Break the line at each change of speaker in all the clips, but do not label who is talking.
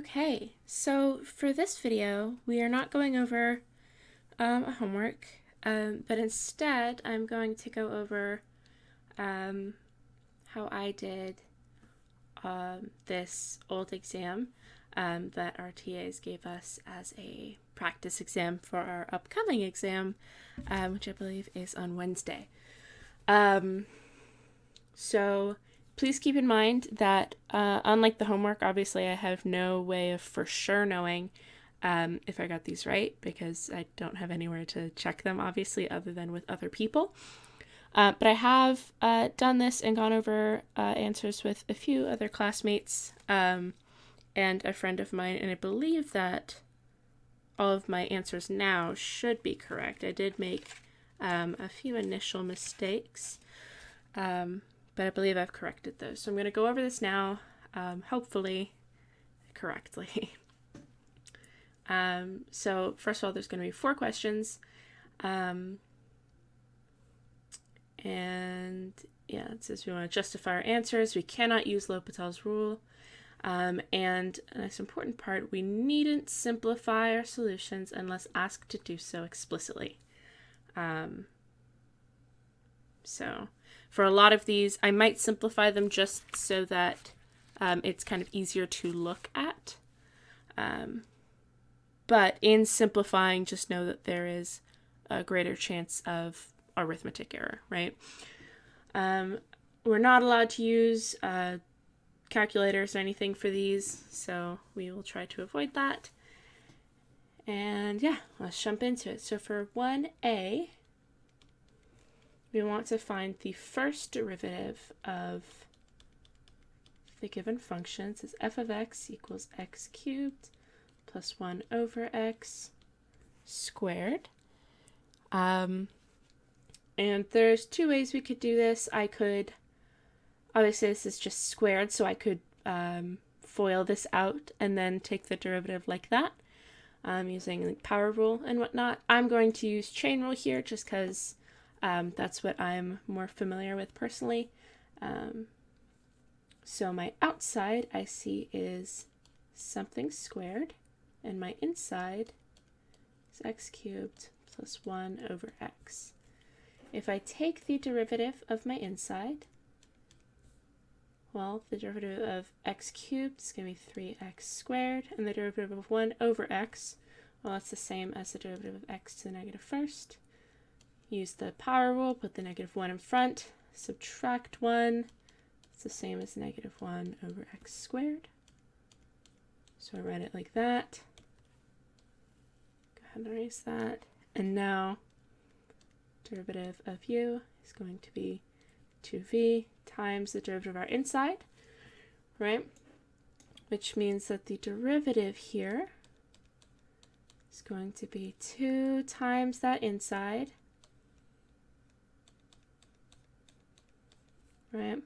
Okay, so for this video, we are not going over a homework, but instead I'm going to go over how I did this old exam that our TAs gave us as a practice exam for our upcoming exam, which I believe is on Wednesday. So please keep in mind that unlike the homework, obviously I have no way of for sure knowing if I got these right, because I don't have anywhere to check them, obviously, other than with other people. But I have done this and gone over answers with a few other classmates and a friend of mine, and I believe that all of my answers now should be correct. I did make a few initial mistakes, but I believe I've corrected those. So I'm going to go over this now, hopefully correctly. So first of all, there's going to be 4 questions. And yeah, it says we want to justify our answers. We cannot use L'Hopital's rule. And the next important part, we needn't simplify our solutions unless asked to do so explicitly. So for a lot of these, I might simplify them just so that it's kind of easier to look at. But in simplifying, just know that there is a greater chance of arithmetic error, right? We're not allowed to use calculators or anything for these, so we will try to avoid that. And yeah, let's jump into it. So for 1a, we want to find the first derivative of the given function. It says f of x equals x cubed plus 1 over x squared. And there's 2 ways we could do this. I could, obviously this is just squared, so I could FOIL this out and then take the derivative like that, using the power rule and whatnot. I'm going to use chain rule here just because that's what I'm more familiar with personally. So my outside I see is something squared, and my inside is x cubed plus 1 over x. If I take the derivative of my inside, well, the derivative of x cubed is going to be 3x squared, and the derivative of 1 over x, well, that's the same as the derivative of x to the negative first. Use the power rule, put the negative 1 in front, subtract 1, it's the same as negative 1 over x squared. So I write it like that. Go ahead and erase that. And now derivative of u is going to be 2v times the derivative of our inside, right? Which means that the derivative here is going to be 2 times that inside, right?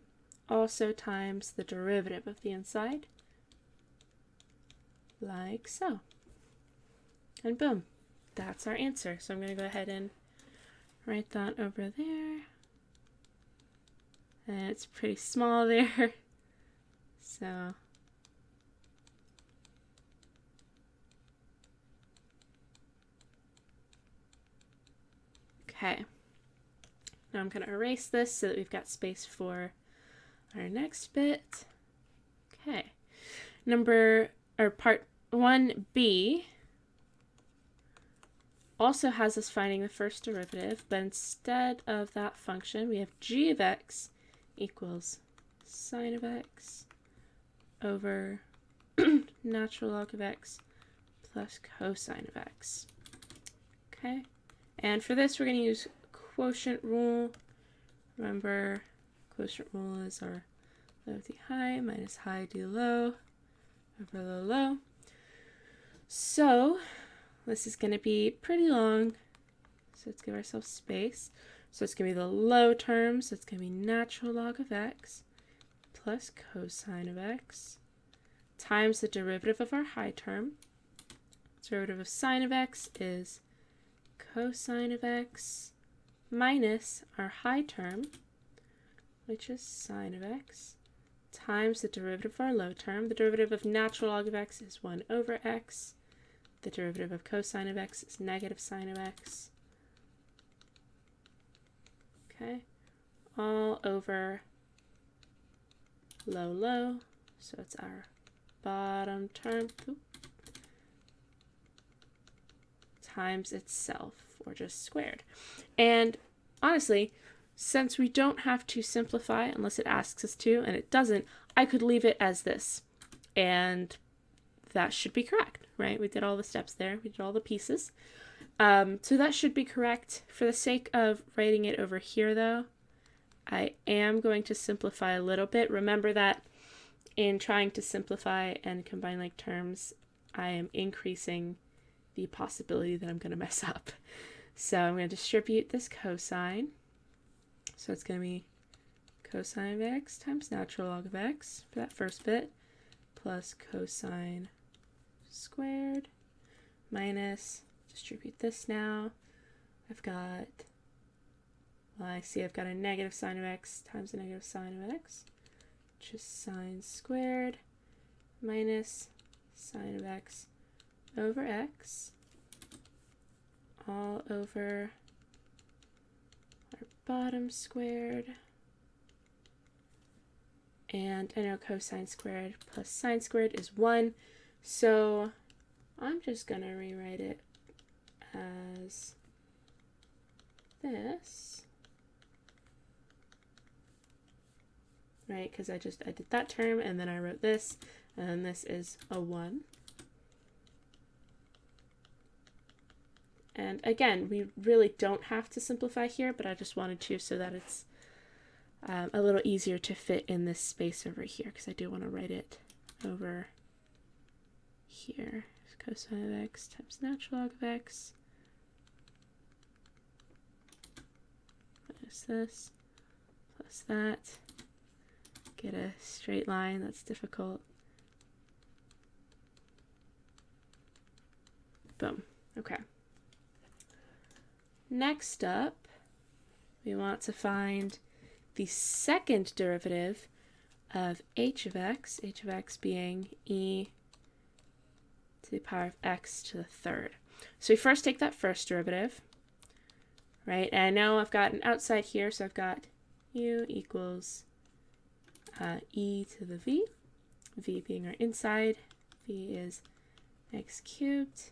Also times the derivative of the inside, like so. And boom, that's our answer. So I'm going to go ahead and write that over there. And it's pretty small there. So okay. Now I'm going to erase this so that we've got space for our next bit. Okay. Part 1b also has us finding the first derivative, but instead of that function, we have g of x equals sine of x over natural log of x plus cosine of x. Okay, and for this we're going to use quotient rule. Remember, quotient rule is our low d high minus high d low over low low. So this is going to be pretty long, so let's give ourselves space. So it's going to be the low term, so it's going to be natural log of x plus cosine of x times the derivative of our high term. Derivative of sine of x is cosine of x minus our high term, which is sine of x, times the derivative of our low term. The derivative of natural log of x is 1 over x. The derivative of cosine of x is negative sine of x. Okay, all over low, so it's our bottom term, times itself, or just squared. And honestly, since we don't have to simplify unless it asks us to, and it doesn't, I could leave it as this, and that should be correct, right? We did all the steps there, we did all the pieces. So that should be correct. For the sake of writing it over here, though, I am going to simplify a little bit. Remember that in trying to simplify and combine like terms, I am increasing the possibility that I'm going to mess up. So I'm going to distribute this cosine. So it's going to be cosine of x times natural log of x for that first bit, plus cosine squared minus, distribute this now. I've got, well, I see I've got a negative sine of x times a negative sine of x, which is sine squared minus sine of x over x, all over our bottom squared. And I know cosine squared plus sine squared is 1, so I'm just going to rewrite it as this, right? Because I did that term, and then I wrote this, and then this is a 1. And again, we really don't have to simplify here, but I just wanted to so that it's a little easier to fit in this space over here, because I do want to write it over here. Cosine of x times natural log of x minus this plus that. Get a straight line, that's difficult. Boom. Okay. Next up, we want to find the second derivative of h of x being e to the power of x to the third. So we first take that first derivative, right? And I know I've got an outside here, so I've got u equals e to the v, v being our inside, v is x cubed.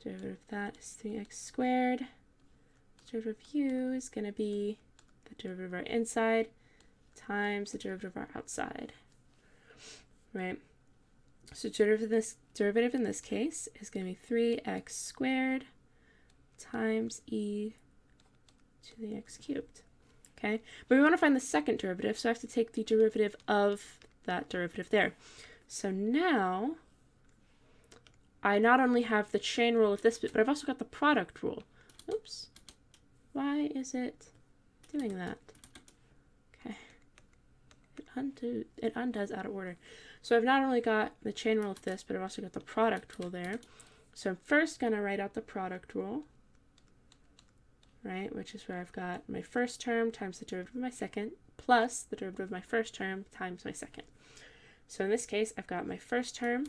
Derivative of that is 3x squared. Derivative of u is going to be the derivative of our inside times the derivative of our outside, right? So derivative in this case is going to be 3x squared times e to the x cubed, okay? But we want to find the second derivative, so I have to take the derivative of that derivative there. So now I not only have the chain rule of this bit, but I've also got the product rule. Oops. Why is it doing that? Okay. It undoes out of order. So I've not only got the chain rule of this, but I've also got the product rule there. So I'm first going to write out the product rule, right, which is where I've got my first term times the derivative of my second plus the derivative of my first term times my second. So in this case, I've got my first term,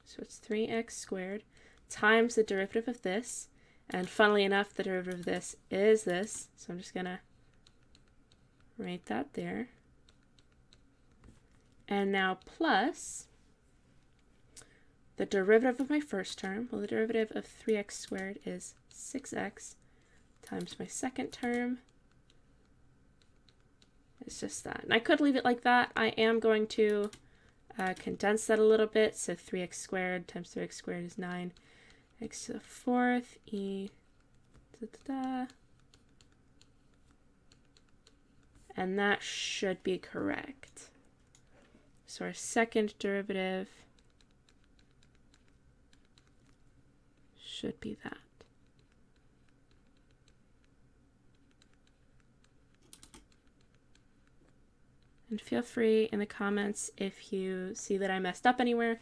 so it's 3x squared times the derivative of this. And funnily enough, the derivative of this is this. So I'm just going to write that there. And now plus the derivative of my first term. Well, the derivative of 3x squared is 6x times my second term. It's just that. And I could leave it like that. I am going to condense that a little bit. So 3x squared times 3x squared is 9. X to the fourth, e and that should be correct. So our second derivative should be that. And feel free in the comments if you see that I messed up anywhere,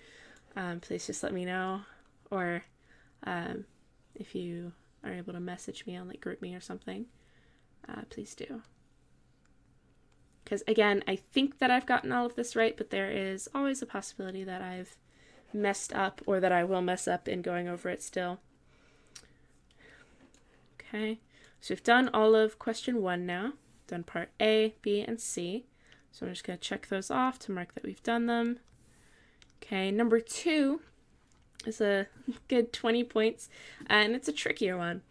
please just let me know, or if you are able to message me on like GroupMe or something, please do. because again, I think that I've gotten all of this right, but there is always a possibility that I've messed up or that I will mess up in going over it still. Okay, so we've done all of question 1 now, done part A, B, and C. So I'm just going to check those off to mark that we've done them. Okay, number 2 is a good 20 points, and it's a trickier one.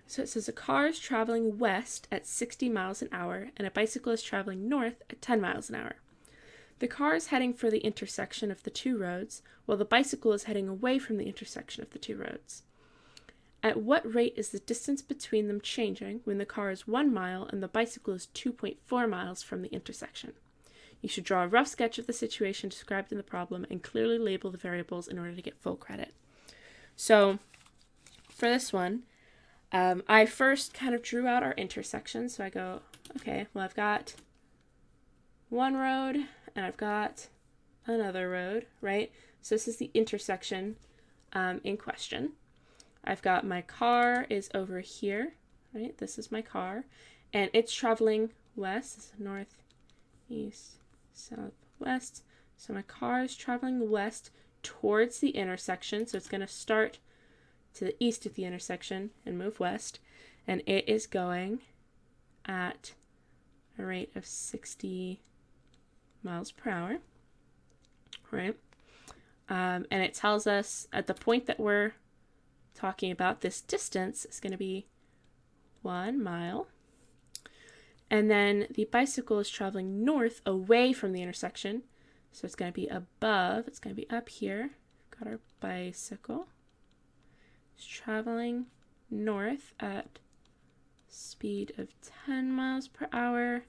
So it says a car is traveling west at 60 miles an hour, and a bicycle is traveling north at 10 miles an hour. The car is heading for the intersection of the two roads, while the bicycle is heading away from the intersection of the two roads. At what rate is the distance between them changing when the car is 1 mile and the bicycle is 2.4 miles from the intersection? You should draw a rough sketch of the situation described in the problem and clearly label the variables in order to get full credit. So for this one, I first kind of drew out our intersection. So I go, okay, well, I've got one road and I've got another road, right? So this is the intersection in question. I've got my car is over here, right? This is my car, and it's traveling west. This is north, east, south, west. So my car is traveling west towards the intersection. So it's going to start to the east of the intersection and move west, and it is going at a rate of 60 miles per hour, right? And it tells us at the point that we're talking about, this distance is going to be 1 mile. And then the bicycle is traveling north away from the intersection. So it's going to be above, it's going to be up here. Got our bicycle. It's traveling north at speed of 10 miles per hour.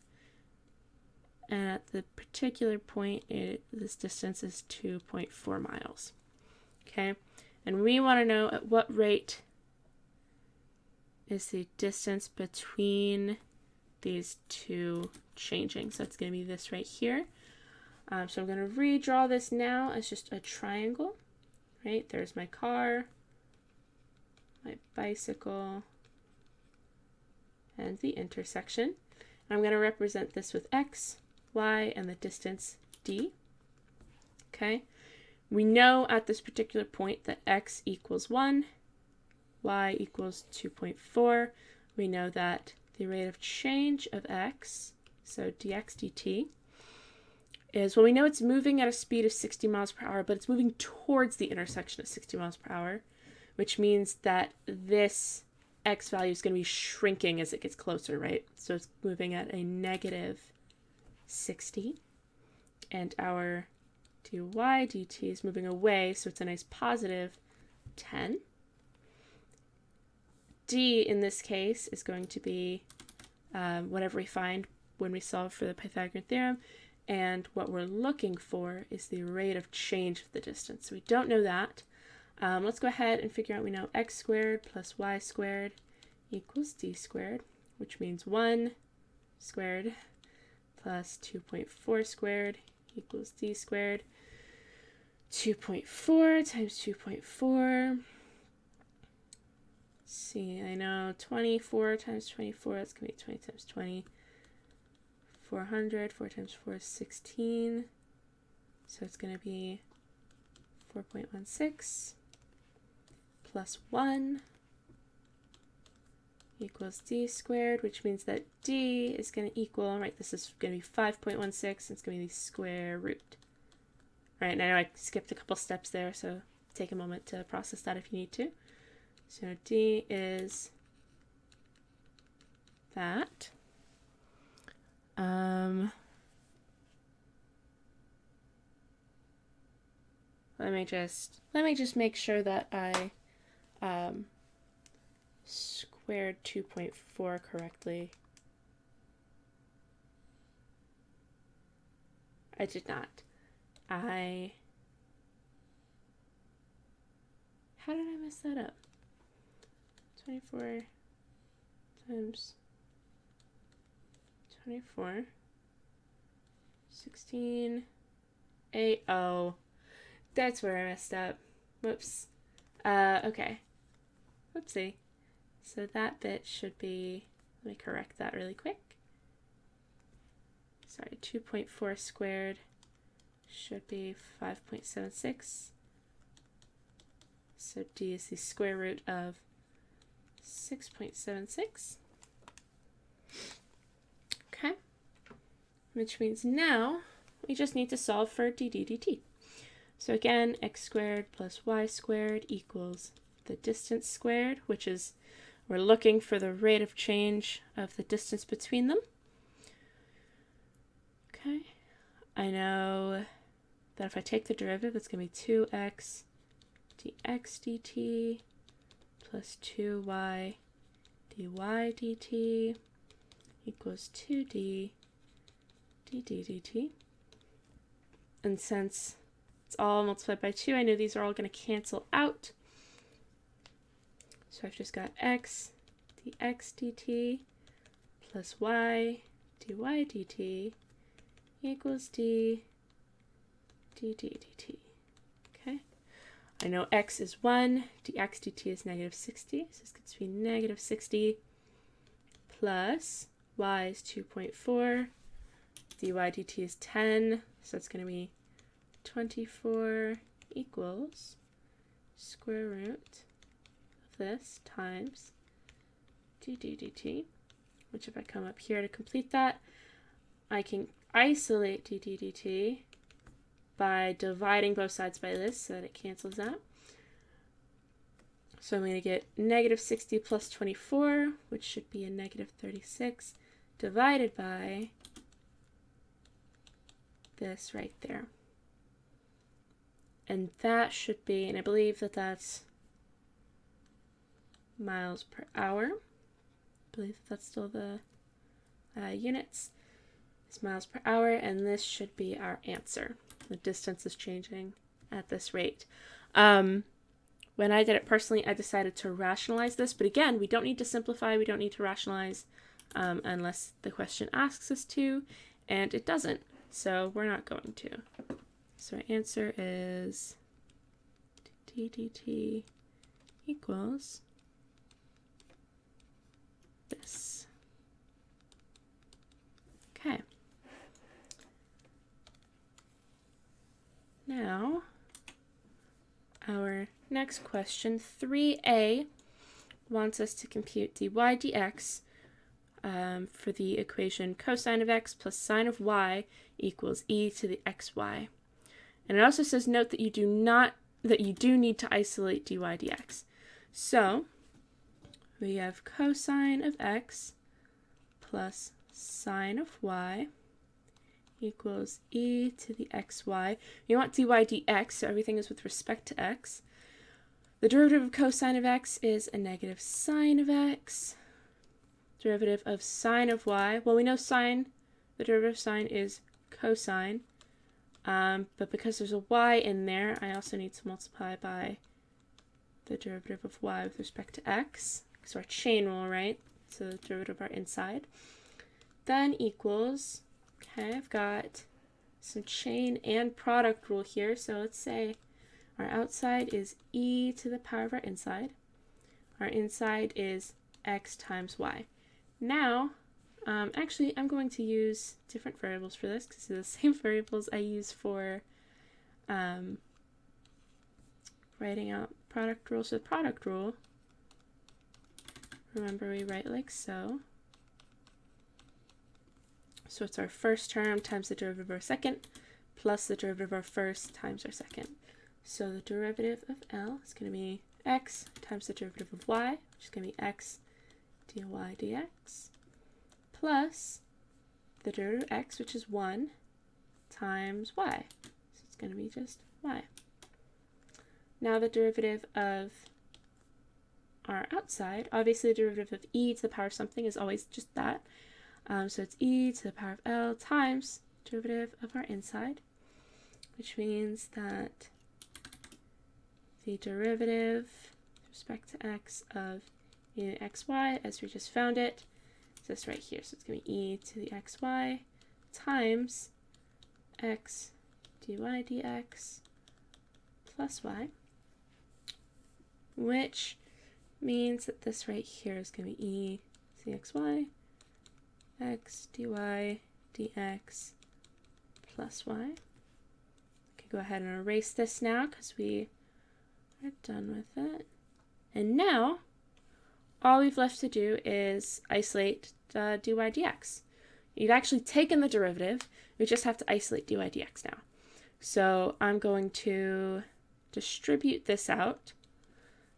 And at the particular point, this distance is 2.4 miles. Okay, and we want to know at what rate is the distance between these two changing. So it's going to be this right here. So I'm going to redraw this now as just a triangle, right? There's my car, my bicycle, and the intersection. And I'm going to represent this with x, y, and the distance d. Okay, we know at this particular point that x equals 1, y equals 2.4. We know that the rate of change of x, so dx dt, is, well, we know it's moving at a speed of 60 miles per hour, but it's moving towards the intersection at 60 miles per hour, which means that this x value is going to be shrinking as it gets closer, right? So it's moving at a negative 60, and our dy dt is moving away, so it's a nice positive 10. D in this case is going to be whatever we find when we solve for the Pythagorean theorem, and what we're looking for is the rate of change of the distance. So we don't know that. Let's go ahead and figure out, we know x squared plus y squared equals d squared, which means 1 squared plus 2.4 squared equals d squared. 2.4 times 2.4. See, I know 24 times 24, that's going to be 20 times 20. 400, 4 times 4 is 16. So it's going to be 4.16 plus 1 equals d squared, which means that d is going to equal, right, this is going to be 5.16, it's going to be the square root. All right, now I skipped a couple steps there, so take a moment to process that if you need to. So d is that. Let me just make sure that I squared 2.4 correctly. I did not. How did I mess that up? 24 times 24, 16, 8, oh, that's where I messed up. Whoops. Okay. Whoopsie. So that bit should be, let me correct that really quick. sorry, 2.4 squared should be 5.76. So d is the square root of 6.76. Okay, which means now we just need to solve for d dt. So again, x squared plus y squared equals the distance squared, which is, we're looking for the rate of change of the distance between them. Okay, I know that if I take the derivative, it's going to be 2x dx dt plus 2y dy dt equals 2d dd dt. And since it's all multiplied by 2, I know these are all going to cancel out. So I've just got x dx dt plus y dy dt equals d dd dt. Okay. I know x is 1, dx dt is negative 60, so it's going to be negative 60 plus y is 2.4, dy dt is 10, so it's going to be 24 equals square root of this times dd dt, which if I come up here to complete that, I can isolate dd dt by dividing both sides by this so that it cancels out. So I'm going to get negative 60 plus 24, which should be a negative 36, divided by this right there. And that should be, and I believe that that's miles per hour. I believe that's still the units. It's miles per hour, and this should be our answer. The distance is changing at this rate. When I did it personally, I decided to rationalize this, but again, we don't need to simplify, we don't need to rationalize unless the question asks us to, and it doesn't, so we're not going to. So our answer is d dt equals this. Okay. Now, our next question, 3a, wants us to compute dy dx for the equation cosine of x plus sine of y equals e to the xy. And it also says, note that you do need to isolate dy dx. So we have cosine of x plus sine of y equals e to the xy. We want dy dx, so everything is with respect to x. The derivative of cosine of x is a negative sine of x. Derivative of sine of y, well, we know sine, the derivative of sine is cosine, but because there's a y in there, I also need to multiply by the derivative of y with respect to x, because our chain rule, right? So the derivative of our inside. Then equals, okay, I've got some chain and product rule here, so let's say our outside is e to the power of our inside. Our inside is x times y. Now, actually, I'm going to use different variables for this because they're the same variables I use for writing out product rule. So the product rule, remember we write like so. So it's our first term times the derivative of our second plus the derivative of our first times our second. So the derivative of L is going to be x times the derivative of y, which is going to be x dy dx, plus the derivative of x, which is 1, times y. So it's going to be just y. Now the derivative of our outside, obviously the derivative of e to the power of something is always just that. So it's e to the power of L times derivative of our inside, which means that the derivative with respect to x of e to the xy, as we just found it, is this right here. So it's going to be e to the xy times x dy dx plus y, which means that this right here is going to be e to the xy, x dy dx plus y. Okay, go ahead and erase this now because we are done with it. And now, all we've left to do is isolate dy dx. You've actually taken the derivative. We just have to isolate dy dx now. So I'm going to distribute this out.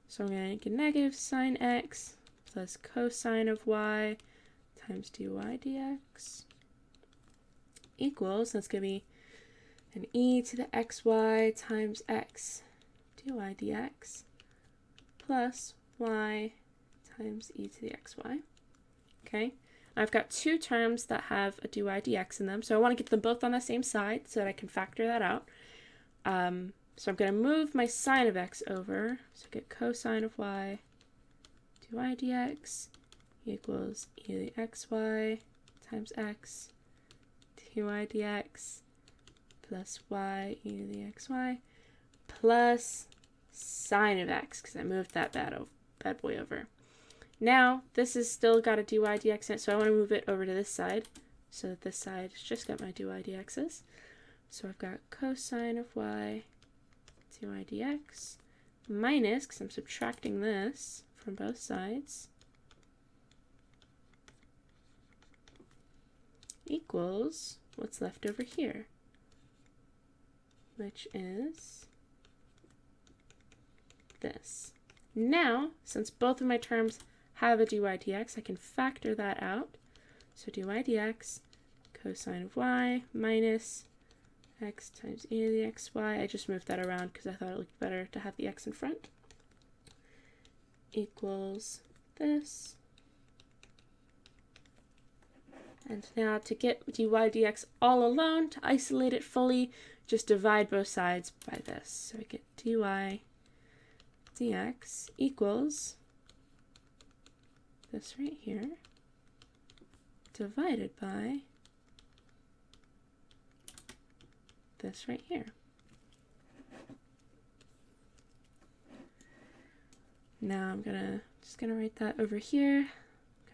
So I'm going to get negative sine x plus cosine of y times dy dx equals, that's going to be an e to the xy times x dy dx plus y times e to the xy. Okay, I've got two terms that have a dy dx in them, so I want to get them both on the same side so that I can factor that out. So I'm going to move my sine of x over, so I get cosine of y dy dx equals e to the xy times x dy dx plus y e to the xy plus sine of x, because I moved that bad boy over. Now, this has still got a dy dx in it, so I want to move it over to this side, so that this side has just got my dy dx's. So I've got cosine of y dy dx minus, because I'm subtracting this from both sides, equals what's left over here, which is this. Now, since both of my terms have a dy dx, I can factor that out. So dy dx cosine of y minus x times e to the xy. I just moved that around because I thought it looked better to have the x in front. Equals this. And now to get dy dx all alone, to isolate it fully, just divide both sides by this. So I get dy dx equals this right here divided by this right here. Now I'm just gonna write that over here.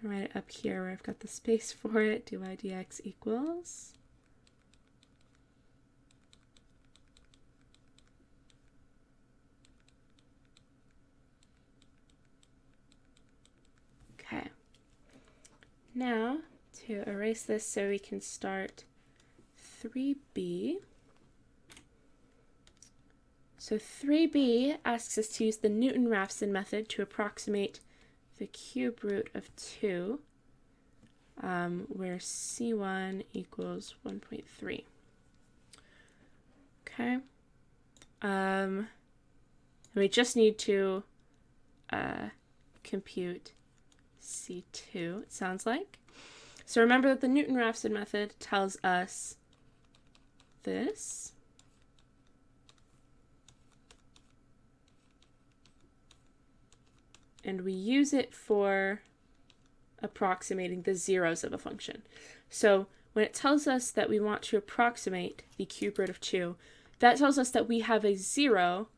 I'm gonna write it up here where I've got the space for it. Dy dx equals okay. Now to erase this so we can start 3b. So 3b asks us to use the Newton-Raphson method to approximate the cube root of 2, where c1 equals 1.3. Okay. And we just need to compute c2, it sounds like. So remember that the Newton-Raphson method tells us this. And we use it for approximating the zeros of a function. So when it tells us that we want to approximate the cube root of 2, that tells us that we have a 0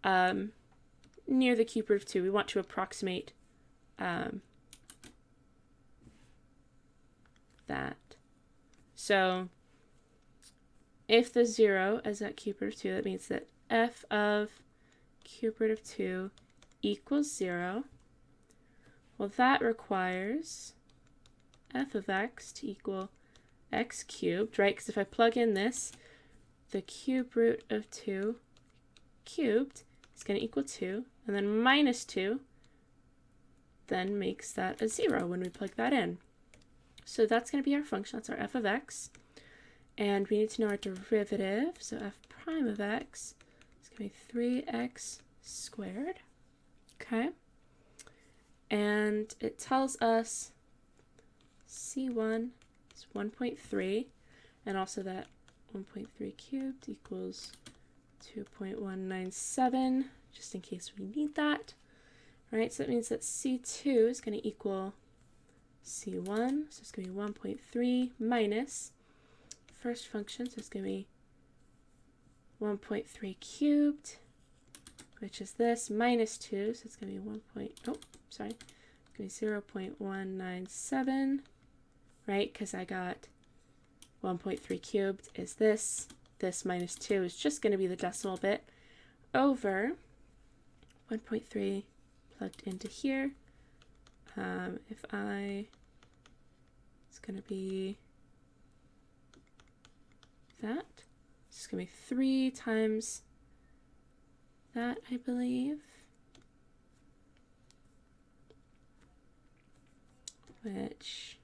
near the cube root of 2. We want to approximate that. So if the 0 is at cube root of 2, that means that f of cube root of 2 equals 0. Well, that requires f of x to equal x cubed, right? Because if I plug in this, the cube root of 2 cubed is going to equal 2, and then minus 2 then makes that a 0 when we plug that in. So that's going to be our function. That's our f of x. And we need to know our derivative. So f prime of x is going to be 3x squared. Okay, and it tells us c1 is 1.3, and also that 1.3 cubed equals 2.197, just in case we need that. Right, so that means that c2 is going to equal c1, so it's going to be 1.3 minus first function, so it's going to be 1.3 cubed, which is this, minus 2, so it's going to be it's going to be 0.197, right, because I got 1.3 cubed is this. This minus 2 is just going to be the decimal bit over 1.3 plugged into here. It's going to be that. It's going to be 3 times that, I believe. Which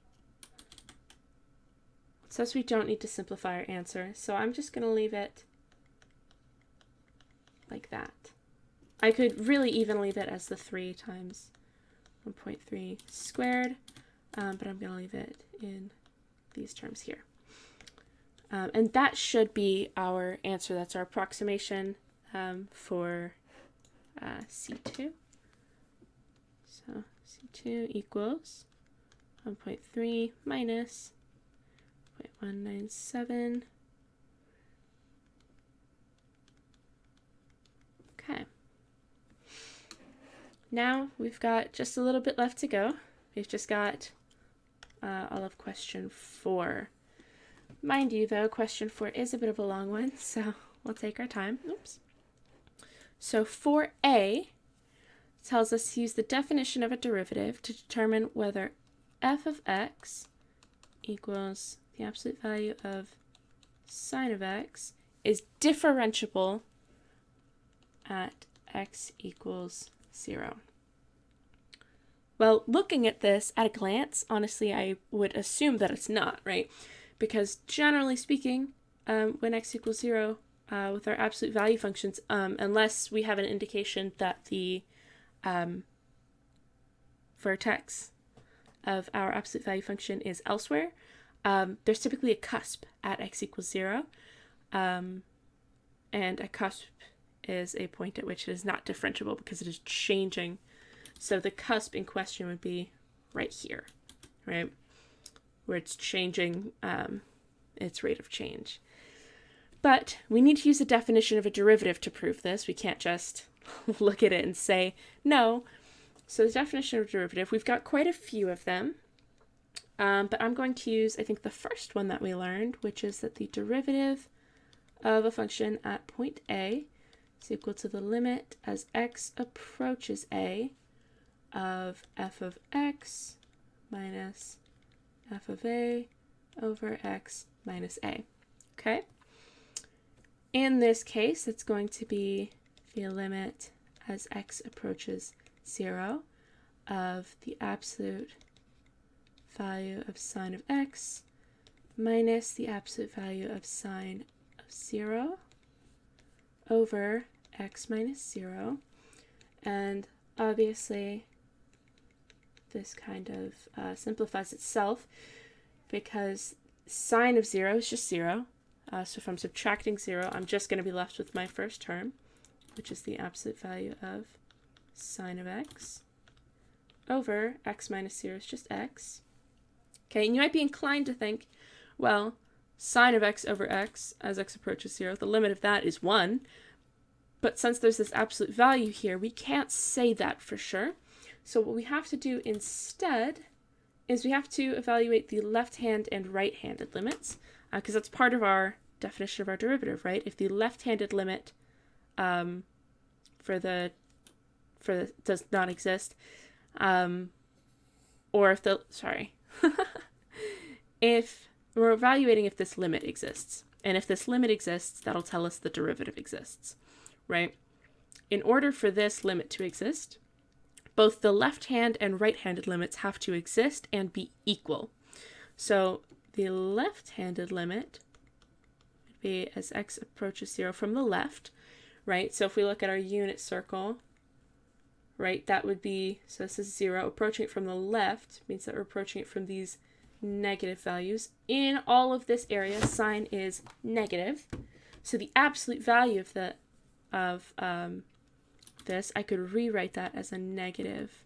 says we don't need to simplify our answer, so I'm just going to leave it like that. I could really even leave it as the 3 times 1.3 squared, but I'm going to leave it in these terms here. And that should be our answer. That's our approximation for C2. So C2 equals 1.3 minus 0.197. Okay. Now we've got just a little bit left to go. We've just got all of question 4. Mind you, though, question 4 is a bit of a long one, so we'll take our time. Oops. So 4a tells us to use the definition of a derivative to determine whether f of x equals the absolute value of sine of x is differentiable at x equals 0. Well, looking at this at a glance, honestly, I would assume that it's not, right? Because generally speaking, when x equals 0, with our absolute value functions, unless we have an indication that the vertex of our absolute value function is elsewhere, there's typically a cusp at x equals 0, and a cusp is a point at which it is not differentiable because it is changing. So the cusp in question would be right here, right, where it's changing its rate of change. But we need to use the definition of a derivative to prove this. We can't just look at it and say no. So the definition of a derivative, we've got quite a few of them. But I'm going to use, I think, the first one that we learned, which is that the derivative of a function at point A is equal to the limit as x approaches A of f of x minus f of A over x minus A. Okay? In this case, it's going to be the limit as x approaches 0 of the absolute value of sine of x minus the absolute value of sine of 0 over x minus 0. And obviously, this kind of simplifies itself because sine of 0 is just 0. So if I'm subtracting 0, I'm just going to be left with my first term, which is the absolute value of sine of x over x minus 0 is just x. Okay, and you might be inclined to think, well, sine of x over x as x approaches 0, the limit of that is 1. But since there's this absolute value here, we can't say that for sure. So what we have to do instead is we have to evaluate the left-hand and right-handed limits, because that's part of our definition of our derivative, right? If the left-handed limit for the does not exist, or if the, if we're evaluating if this limit exists, and if this limit exists, that'll tell us the derivative exists, right? In order for this limit to exist, both the left-hand and right-handed limits have to exist and be equal. So the left-handed limit would be as x approaches 0 from the left, right? So if we look at our unit circle, right, that would be, so this is 0, approaching it from the left means that we're approaching it from these negative values. In all of this area, sine is negative. So the absolute value of this, I could rewrite that as a negative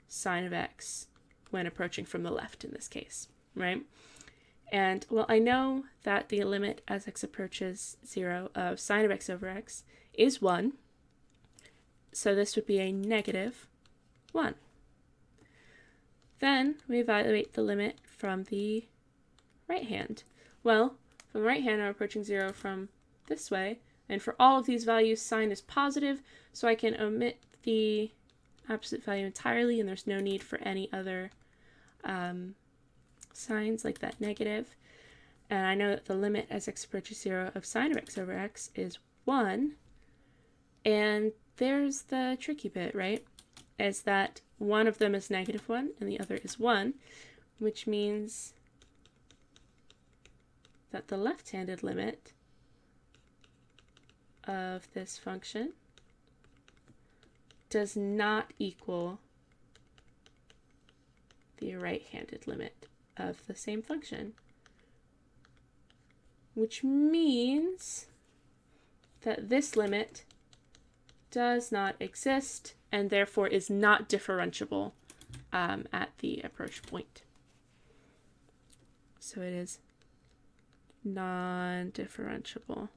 sine of x when approaching from the left in this case, right? And, well, I know that the limit as x approaches 0 of sine of x over x is 1. So this would be a negative 1. Then we evaluate the limit from the right hand? Well, from the right hand, I'm approaching 0 from this way, and for all of these values, sine is positive, so I can omit the absolute value entirely, and there's no need for any other signs like that negative. And I know that the limit as x approaches 0 of sine of x over x is 1. And there's the tricky bit, right? Is that one of them is -1 and the other is 1, which means that the left-handed limit of this function does not equal the right-handed limit of the same function, which means that this limit does not exist and therefore is not differentiable at the approach point. So it is non-differentiable.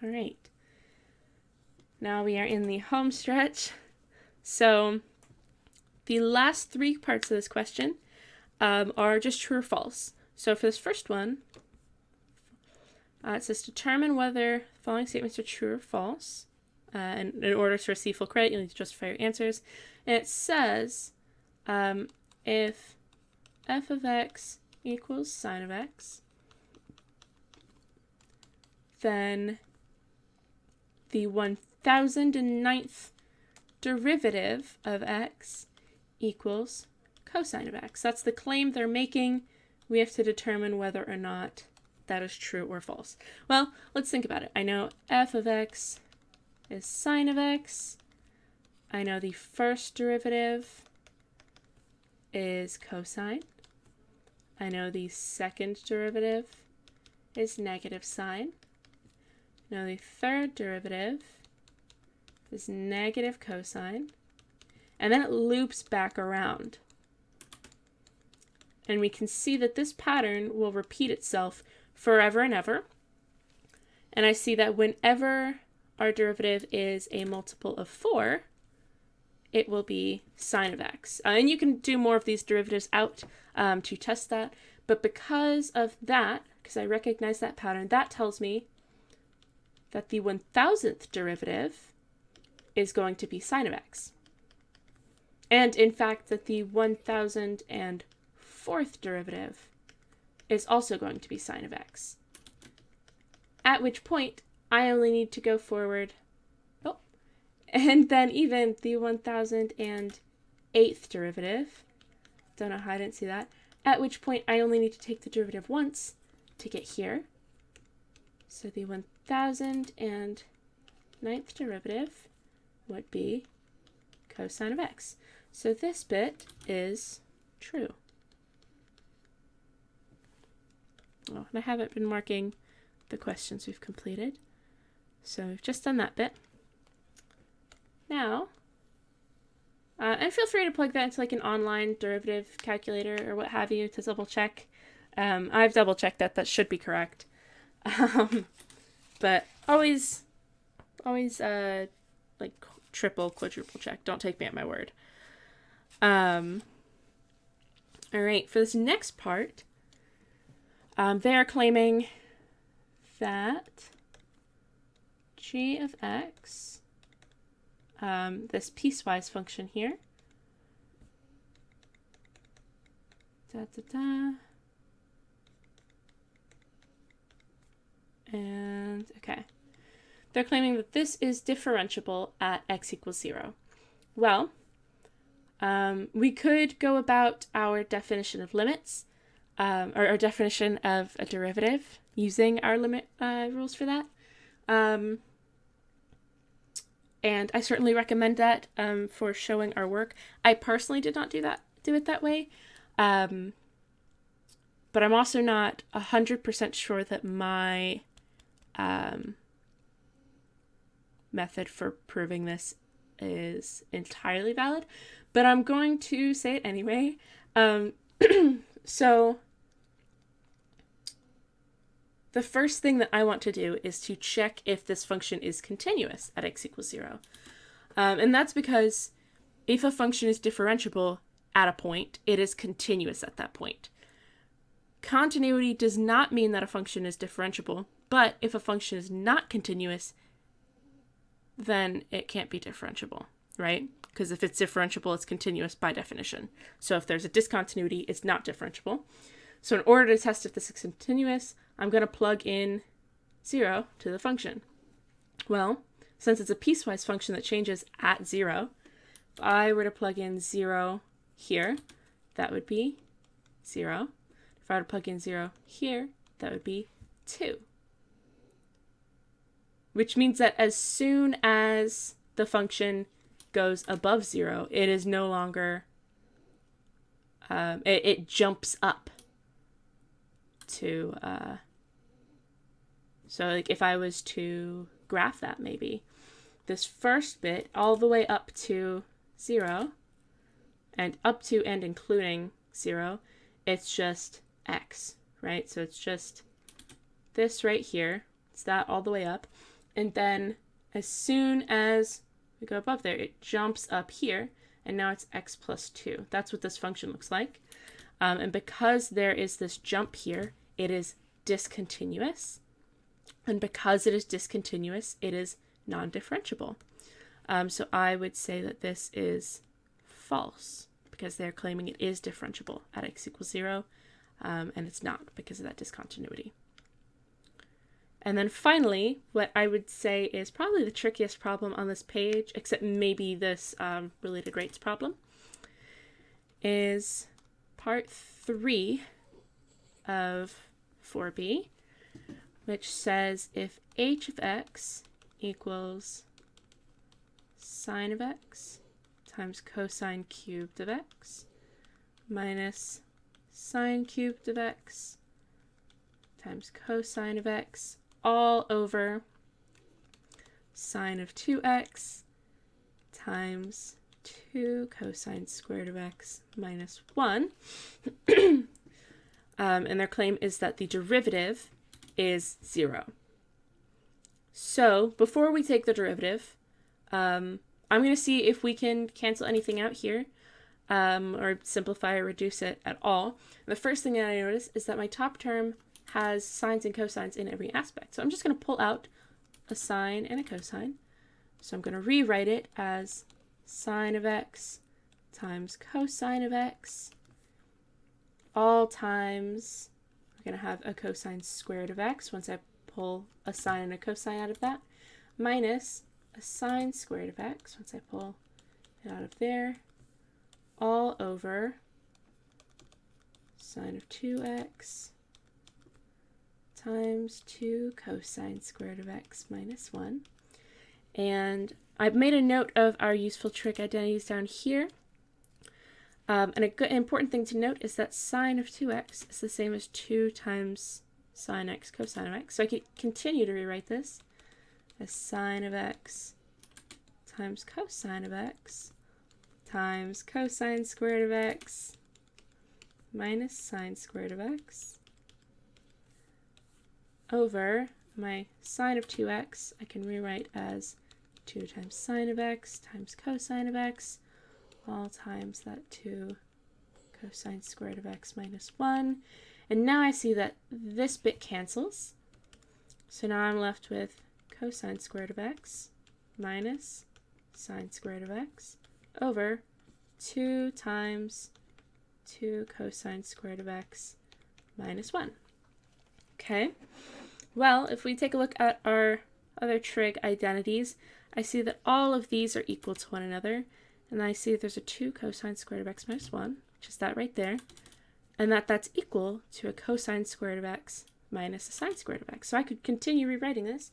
All right. Now we are in the home stretch. So the last 3 parts of this question are just true or false. So for this first one, it says determine whether the following statements are true or false. And in order to receive full credit, you'll need to justify your answers. And it says if f of x equals sine of x, then the 1009th derivative of x equals cosine of x. That's the claim they're making. We have to determine whether or not that is true or false. Well, let's think about it. I know f of x is sine of x. I know the first derivative is cosine. I know the second derivative is negative sine. Now the third derivative is negative cosine. And then it loops back around. And we can see that this pattern will repeat itself forever and ever. And I see that whenever our derivative is a multiple of 4, it will be sine of x. And you can do more of these derivatives out to test that. But because of that, because I recognize that pattern, that tells me that the 1000th derivative is going to be sine of x. And in fact, that the 1004th derivative is also going to be sine of x. At which point, I only need to go forward, and then even the 1008th derivative, don't know how I didn't see that, at which point I only need to take the derivative once to get here. So the 1009th derivative would be cosine of x. So this bit is true. Oh, and I haven't been marking the questions we've completed. So we've just done that bit. Now, and feel free to plug that into like an online derivative calculator or what have you to double check. I've double checked that should be correct. But always like triple, quadruple check. Don't take me at my word. All right, for this next part, they are claiming that g of x, this piecewise function here, and okay, they're claiming that this is differentiable at x equals 0. Well, we could go about our definition of limits, or our definition of a derivative using our limit rules for that. And I certainly recommend that for showing our work. I personally did not do it that way. But I'm also not 100% sure that my method for proving this is entirely valid, but I'm going to say it anyway. So the first thing that I want to do is to check if this function is continuous at x equals 0. And that's because if a function is differentiable at a point, it is continuous at that point. Continuity does not mean that a function is differentiable, but if a function is not continuous, then it can't be differentiable, right? Because if it's differentiable, it's continuous by definition. So if there's a discontinuity, it's not differentiable. So in order to test if this is continuous, I'm going to plug in 0 to the function. Well, since it's a piecewise function that changes at 0, if I were to plug in 0 here, that would be 0. If I were to plug in 0 here, that would be 2. Which means that as soon as the function goes above 0, it is no longer, it jumps up to, so like if I was to graph that maybe, this first bit all the way up to 0, and up to and including 0, it's just x, right? So it's just this right here. It's that all the way up. And then as soon as we go above there, it jumps up here, and now it's x plus 2. That's what this function looks like. And because there is this jump here, it is discontinuous. And because it is discontinuous, it is non-differentiable. So I would say that this is false, because they're claiming it is differentiable at x equals 0, and it's not because of that discontinuity. And then finally, what I would say is probably the trickiest problem on this page, except maybe this related rates problem, is part 3 of 4b, which says if h of x equals sine of x times cosine cubed of x minus sine cubed of x times cosine of x all over sine of 2x times 2 cosine squared of x minus 1. And their claim is that the derivative is 0. So before we take the derivative, I'm going to see if we can cancel anything out here, or simplify or reduce it at all. The first thing that I notice is that my top term has sines and cosines in every aspect. So I'm just going to pull out a sine and a cosine. So I'm going to rewrite it as sine of x times cosine of x, all times, we're going to have a cosine squared of x once I pull a sine and a cosine out of that, minus a sine squared of x once I pull it out of there, all over sine of 2x times 2 cosine squared of x minus 1. And I've made a note of our useful trig identities down here. And an important thing to note is that sine of 2x is the same as 2 times sine x cosine of x. So I can continue to rewrite this as sine of x times cosine of x times cosine squared of x minus sine squared of x over my sine of 2x, I can rewrite as 2 times sine of x times cosine of x, all times that 2 cosine squared of x minus 1. And now I see that this bit cancels. So now I'm left with cosine squared of x minus sine squared of x over 2 times 2 cosine squared of x minus 1. Okay, well, if we take a look at our other trig identities, I see that all of these are equal to one another, and I see that there's a 2 cosine squared of x minus 1, which is that right there, and that's equal to a cosine squared of x minus a sine squared of x. So I could continue rewriting this.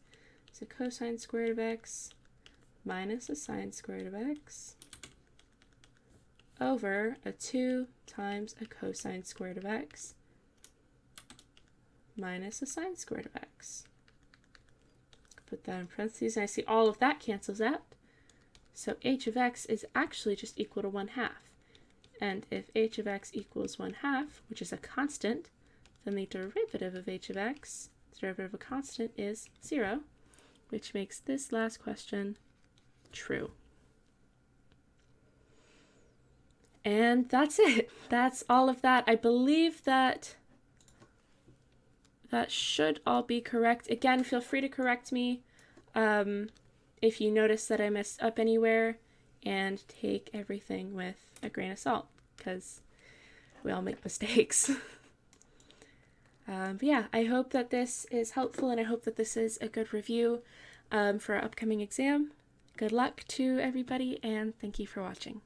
So cosine squared of x minus a sine squared of x over a 2 times a cosine squared of x minus a sine squared of x. Put that in parentheses, and I see all of that cancels out. So h of x is actually just equal to 1/2. And if h of x equals 1/2, which is a constant, then the derivative of h of x, the derivative of a constant, is 0, which makes this last question true. And that's it. That's all of that. I believe that should all be correct. Again, feel free to correct me if you notice that I messed up anywhere, and take everything with a grain of salt, because we all make mistakes. But yeah, I hope that this is helpful, and I hope that this is a good review for our upcoming exam. Good luck to everybody, and thank you for watching.